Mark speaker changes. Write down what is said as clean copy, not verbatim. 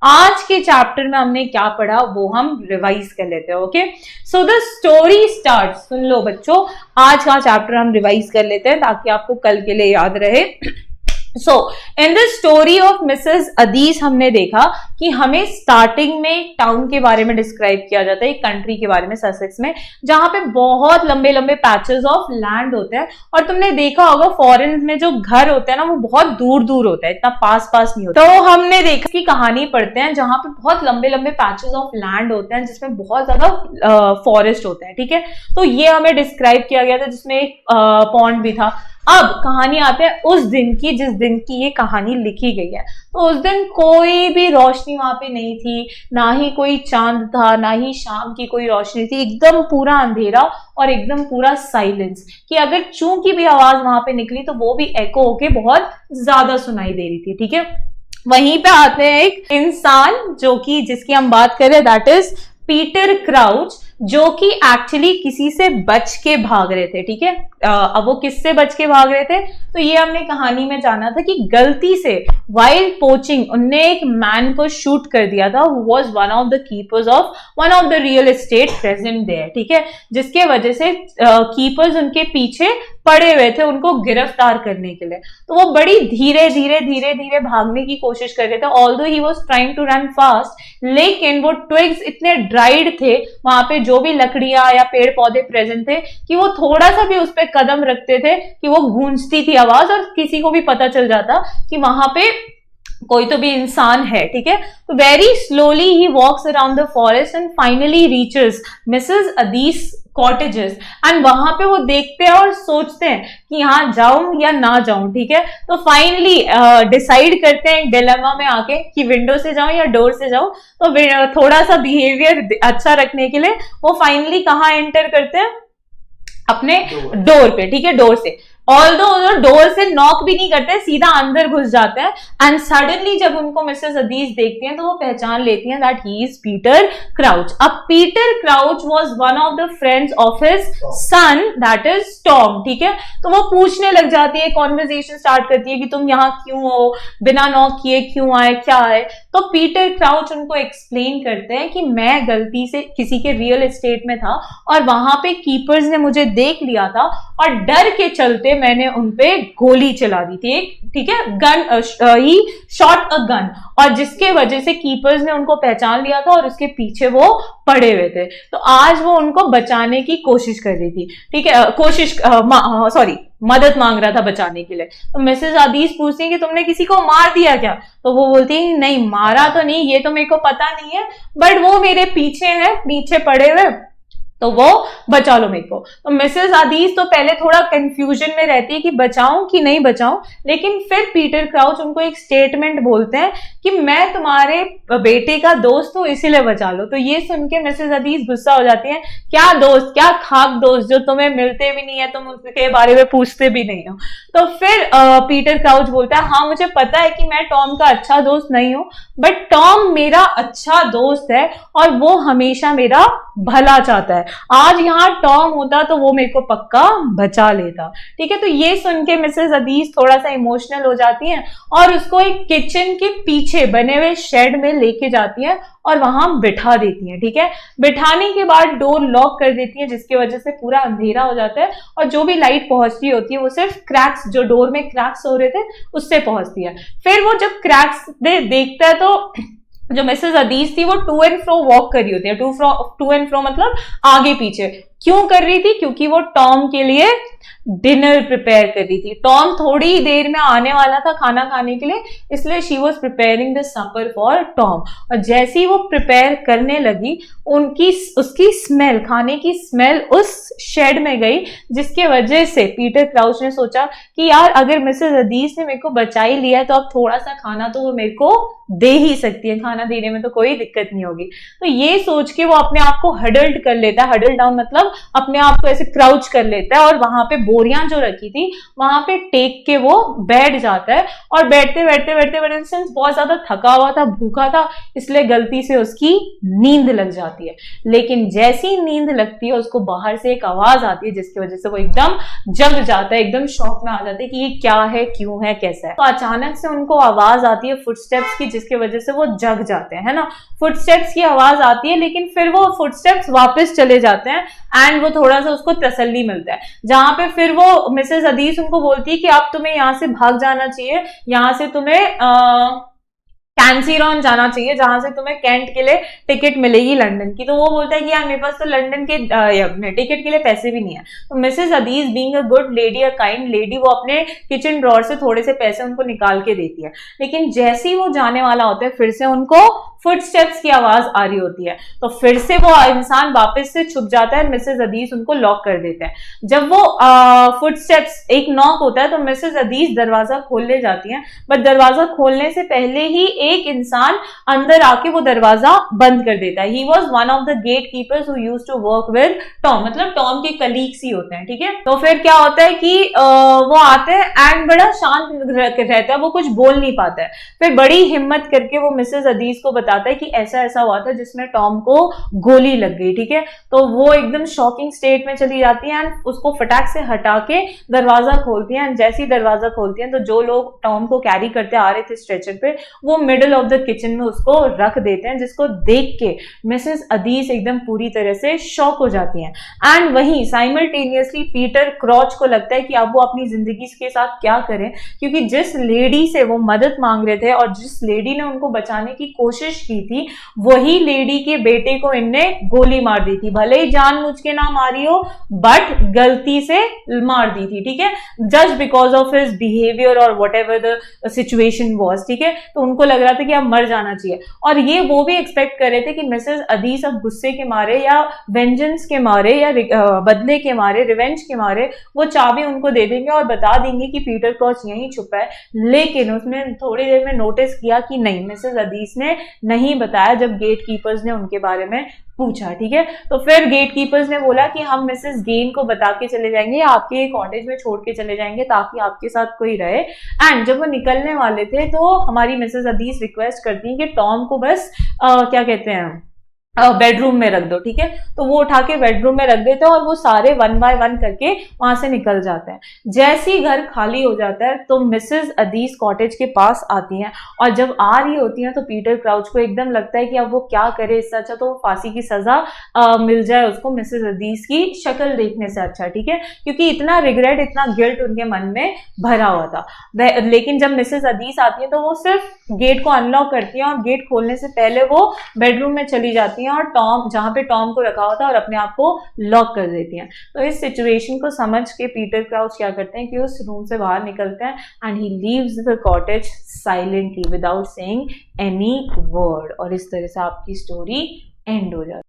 Speaker 1: आज के चैप्टर में हमने क्या पढ़ा वो हम रिवाइज कर लेते हैं। Okay, so the story start. सुन लो बच्चों, आज का चैप्टर हम रिवाइज कर लेते हैं ताकि आपको कल के लिए याद रहे। So in the story of Mrs Adis हमने देखा कि हमें स्टार्टिंग में टाउन के बारे में डिस्क्राइब किया जाता है, एक कंट्री के बारे में, ससेक्स में, जहां पे बहुत लंबे लंबे पैचेस ऑफ लैंड होते हैं। और तुमने देखा होगा फॉरेन में जो घर होते हैं ना वो बहुत दूर दूर होता है, इतना पास पास नहीं होता। तो हमने देखा कि कहानी पढ़ते हैं जहां पे बहुत लंबे लंबे पैचेस ऑफ लैंड होते हैं जिसमें बहुत ज्यादा फॉरेस्ट होते हैं। ठीक है, तो ये हमें डिस्क्राइब किया गया था जिसमें एक पॉन्ड भी था। अब कहानी आते हैं उस दिन की जिस दिन की ये कहानी लिखी गई है। तो उस दिन कोई भी रोशनी वहां पे नहीं थी, ना ही कोई चांद था, ना ही शाम की कोई रोशनी थी, एकदम पूरा अंधेरा और एकदम पूरा साइलेंस कि अगर चूं की भी आवाज वहां पे निकली तो वो भी एको होके बहुत ज्यादा सुनाई दे रही थी। ठीक है, वहीं पे आते हैं एक इंसान जो कि जिसकी हम बात करें, दैट इज पीटर क्राउच, जो कि एक्चुअली किसी से बच के भाग रहे थे। ठीक है, अब वो किससे बच के भाग रहे थे तो ये हमने कहानी में जाना था कि गलती से वाइल्ड पोचिंग उनने एक मैन को शूट कर दिया था, who was one of the keepers of one of the real estate present there. ठीक है, जिसके वजह से कीपर्स उनके पीछे पड़े हुए थे उनको गिरफ्तार करने के लिए। तो वो बड़ी धीरे धीरे भागने की कोशिश कर रहे थे, although he was trying to run fast, लेकिन वो ट्विग्स इतने ड्राइड थे, वहां पे जो भी लकड़ियां या पेड़ पौधे प्रेजेंट थे, कि वो थोड़ा सा भी उस पर कदम रखते थे कि वो गूंजती थी आवाज और किसी को भी पता चल जाता कि वहां पे कोई तो भी इंसान है। ठीक है, तो very slowly he walks around the forest and finally reaches Mrs Addis cottages. And वहां पे वो देखते हैं और सोचते हैं कि यहाँ जाऊं या ना जाऊं। ठीक है, तो फाइनली डिसाइड करते हैं एक डिलेमा में आके कि विंडो से जाऊं या डोर से जाऊं। तो थोड़ा सा बिहेवियर अच्छा रखने के लिए वो फाइनली कहाँ एंटर करते हैं, अपने डोर पे। ठीक है, डोर से, ऑल्दो डोर से नॉक भी नहीं करते, सीधा अंदर घुस जाते हैं। एंड सडनली जब उनको मिसेस अदीस देखती हैं तो वो पहचान लेती हैं that he is Peter Crouch. अब Peter Crouch was one of the friends of his son that is Tom. ठीक है, तो वो पूछने लग जाती है, कॉन्वर्सेशन स्टार्ट करती है कि तुम यहाँ क्यों हो, बिना नॉक किए क्यों आए, क्या है। तो पीटर क्राउच उनको एक्सप्लेन करते हैं कि मैं गलती से किसी के रियल एस्टेट में था और वहां पे कीपर्स ने मुझे देख लिया था और डर के चलते मैंने उनपे गोली चला दी थी एक। ठीक है, gun he shot a gun, और जिसके वजह से कीपर्स ने उनको पहचान लिया था और उसके पीछे वो पड़े हुए थे। तो आज वो उनको बचाने की कोशिश कर रही थी। ठीक है, मदद मांग रहा था बचाने के लिए। तो मिसेस अदीस पूछती है कि तुमने किसी को मार दिया क्या। तो वो बोलती है नहीं, मारा तो नहीं, ये तो मेरे को पता नहीं है, बट वो मेरे पीछे है, नीचे पड़े हुए, तो वो बचा लो मेरे को। तो मिसेस अदीस तो पहले थोड़ा कंफ्यूजन में रहती है कि बचाऊं कि नहीं बचाऊं, लेकिन फिर पीटर क्राउच उनको एक स्टेटमेंट बोलते हैं कि मैं तुम्हारे बेटे का दोस्त हूं इसीलिए बचा लो। तो ये सुन के मिसेस अदीस गुस्सा हो जाती है, क्या दोस्त, क्या खाक दोस्त जो तुम्हें मिलते भी नहीं है, तुम उसके बारे में पूछते भी नहीं हो। तो फिर पीटर क्राउच बोलता है, हाँ मुझे पता है कि मैं टॉम का अच्छा दोस्त नहीं हूं, बट टॉम मेरा अच्छा दोस्त है और वो हमेशा मेरा भला चाहता है। आज यहाँ टॉम होता तो वो मेरे को पक्का बचा लेता। ठीक है, तो ये सुन के मिसेस अदीस थोड़ा सा इमोशनल हो जाती हैं और उसको एक किचन के पीछे बने हुए शेड में लेके जाती हैं और वहां बिठा देती हैं। ठीक है, बिठाने के बाद डोर लॉक कर देती है जिसकी वजह से पूरा अंधेरा हो जाता है और जो भी लाइट पहुंचती होती है वो सिर्फ क्रैक्स, जो डोर में क्रैक्स हो रहे थे उससे पहुंचती है। फिर वो जब क्रैक्स देखता है तो जो मिसेस अदीस थी वो टू एंड फ्रो वॉक कर रही होती है। टू एंड फ्रो मतलब आगे पीछे। क्यों कर रही थी? क्योंकि वो टॉम के लिए डिनर प्रिपेयर कर रही थी। टॉम थोड़ी देर में आने वाला था खाना खाने के लिए, इसलिए she was preparing the supper for Tom. और जैसे ही वो प्रिपेयर करने लगी उसकी स्मेल, खाने की स्मेल उस शेड में गई, जिसके वजह से पीटर क्राउच ने सोचा कि यार अगर मिसेस अदीस ने मेरे को बचा ही लिया है तो अब थोड़ा सा खाना तो वो मेरे को दे ही सकती है, खाना देने में तो कोई दिक्कत नहीं होगी। तो ये सोच के वो अपने आप को हडल्ड कर लेता है। हडल डाउन मतलब और अपने आप को ऐसे क्राउच कर लेता है और वहां पे बोरियां जो रखी थी वहां पे टेक के वो बैठ जाता है और बैठते बैठते बैठते बैठते सिंस बहुत ज्यादा थका हुआ था, भूखा था, इसलिए गलती से उसकी नींद लग जाती है। लेकिन जैसी नींद लगती है उसको बाहर से एक आवाज आती है जिसकी वजह से वो एकदम जग जाता है, एकदम शॉक में आ जाता है कि ये क्या है, क्यों है, कैसा है। तो अचानक से उनको आवाज आती है फुटस्टेप्स की जिसकी वजह से वो जग जाते हैं, है ना। फुटस्टेप्स की आवाज आती है लेकिन फिर वो फुटस्टेप्स वापस चले जाते हैं एंड वो थोड़ा सा उसको तसल्ली मिलता है, जहां पे फिर वो मिसेस अदीस उनको बोलती है कि अब तुम्हें यहाँ से भाग जाना चाहिए, यहाँ से तुम्हें कैंसीरॉन जाना चाहिए जहां से तुम्हें कैंट के लिए टिकट मिलेगी लंदन की। तो वो बोलता है कि यार मेरे पास तो लंदन के टिकट के लिए पैसे भी नहीं है। तो Mrs अदीस being a good lady, a kind lady, वो अपने किचन ड्रॉर से थोड़े से पैसे उनको निकाल के देती है। लेकिन जैसे ही वो जाने वाला होता है फिर से उनको फुटस्टेप्स की आवाज आ रही होती है, तो फिर से वो इंसान वापस से छुप जाता है, मिसेस अदीस उनको लॉक कर देते हैं। जब वो फुटस्टेप्स एक नॉक होता है तो मिसेस अदीस दरवाजा खोलने जाती हैं, बट दरवाजा खोलने से पहले ही एक इंसान अंदर आके वो दरवाजा बंद कर देता है। He was one of the gatekeepers who used to work with Tom, मतलब टॉम के कलीग्स ही होते हैं, ठीक है। तो फिर क्या होता है कि वो आते हैं एंड बड़ा शांत रहता है, वो कुछ बोल नहीं पाता है। फिर बड़ी हिम्मत करके वो मिसेस अदीस को बताता है कि ऐसा ऐसा हुआ था जिसमें टॉम को गोली लग गई, ठीक है। तो वो एकदम शॉकिंग स्टेट में चली जाती है एंड उसको फटाक से हटा के दरवाजा खोलती है। एंड जैसे ही दरवाजा खोलती है तो जो लोग टॉम को कैरी करते आ रहे थे स्ट्रेचर पे वो मिडिल ऑफ द किचन में उसको रख देते हैं, जिसको देख के मिसेस अदीस एकदम पूरी तरह से शॉक हो जाती हैं। एंड वहीं साइमल्टेनियसली पीटर क्रॉच को लगता है कि अब वो अपनी जिंदगी के साथ क्या करें, क्योंकि जिस लेडी से वो मदद मांग रहे थे और जिस लेडी ने उनको बचाने की कोशिश की थी वही लेडी के बेटे को इनने गोली मार दी थी। भले ही जानबूझ के ना मारी हो बट गलती से मार दी थी, ठीक है, just because of his behaviour और whatever the situation was, ठीक है। तो उनको लग रहा था कि अब मर जाना चाहिए और ये वो भी एक्सपेक्ट कर रहे थे कि मिसेस अदीस अब गुस्से के मारे या वेंजेंस के मारे या बदले के मारे, रिवेंज के मारे वो चाबी उनको दे देंगे और बता देंगे कि पीटर क्रॉच यहीं छुपा है। लेकिन उसने थोड़ी देर में नोटिस किया कि नहीं, मिसेस अदीस ने नहीं बताया जब गेट कीपर्स ने उनके बारे में पूछा, ठीक है। तो फिर गेट कीपर्स ने बोला कि हम मिसेस गेन को बता के चले जाएंगे, आपके कॉटेज में छोड़ के चले जाएंगे ताकि आपके साथ कोई रहे। एंड जब वो निकलने वाले थे तो हमारी मिसेस अदीस रिक्वेस्ट करती है कि टॉम को बस क्या कहते हैं बेडरूम में रख दो, ठीक है। तो वो उठा के बेडरूम में रख देते हैं और वो सारे वन बाय वन करके वहां से निकल जाते हैं। जैसे ही घर खाली हो जाता है तो मिसेस अदीस कॉटेज के पास आती हैं और जब आ रही होती हैं तो पीटर क्राउच को एकदम लगता है कि अब वो क्या करे, इससे अच्छा तो फांसी की सजा मिल जाए उसको मिसेस अदीस की शक्ल देखने से अच्छा, ठीक है, क्योंकि इतना रिग्रेट, इतना गिल्ट उनके मन में भरा हुआ था। लेकिन जब मिसेस अदीस आती है तो वो सिर्फ गेट को अनलॉक करती है और गेट खोलने से पहले वो बेडरूम में चली जाती है और टॉम, जहां पे टॉम को रखा हुआ था, और अपने आप को लॉक कर देती हैं। तो इस सिचुएशन को समझ के पीटर क्राउच क्या करते हैं कि उस रूम से बाहर निकलते हैं and he leaves the cottage silently without saying any word, और इस तरह से आपकी स्टोरी एंड हो जाती है।